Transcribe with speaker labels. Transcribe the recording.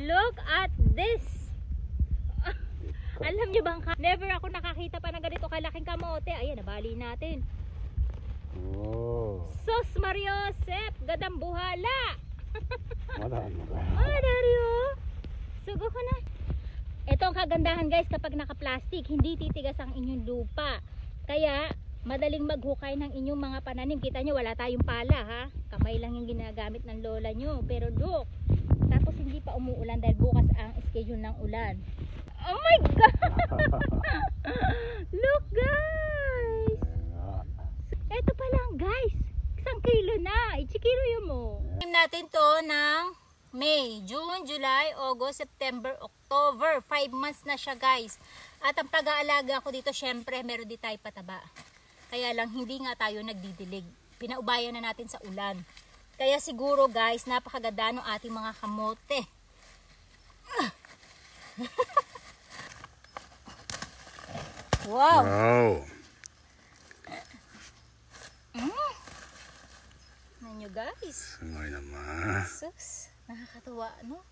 Speaker 1: Look at this. Alam nyo bang, never ako nakakita pa ng ganito kalaking kamote. Ayan, nabali natin.
Speaker 2: Oh.
Speaker 1: Sos Mariosep, gadang buhala.
Speaker 2: Wala na ba?
Speaker 1: Dario. Sugo ko na. Ito ang kagandahan guys, kapag naka-plastic, hindi titigas ang inyong lupa. Kaya, madaling maghukay ng inyong mga pananim. Kita nyo, wala tayong pala ha. Kamay lang yung ginagamit ng lola nyo. Pero look, tapos hindi pa umuulan dahil bukas ang schedule ng ulan. Oh my God! Look guys! Ito pa lang guys. 1 kilo na. Ichikilo mo. Time natin to ng May, June, July, August, September, October. 5 months na siya guys. At ang pag-aalaga ko dito, syempre, meron di tayo pataba. Kaya lang, hindi nga tayo nagdidilig. Pinaubayan na natin sa ulan. Kaya siguro guys, napakaganda ng ating mga kamote. Wow!
Speaker 2: Wow!
Speaker 1: Ano nyo guys?
Speaker 2: Sungay naman.
Speaker 1: Sus, nakakatuwa no?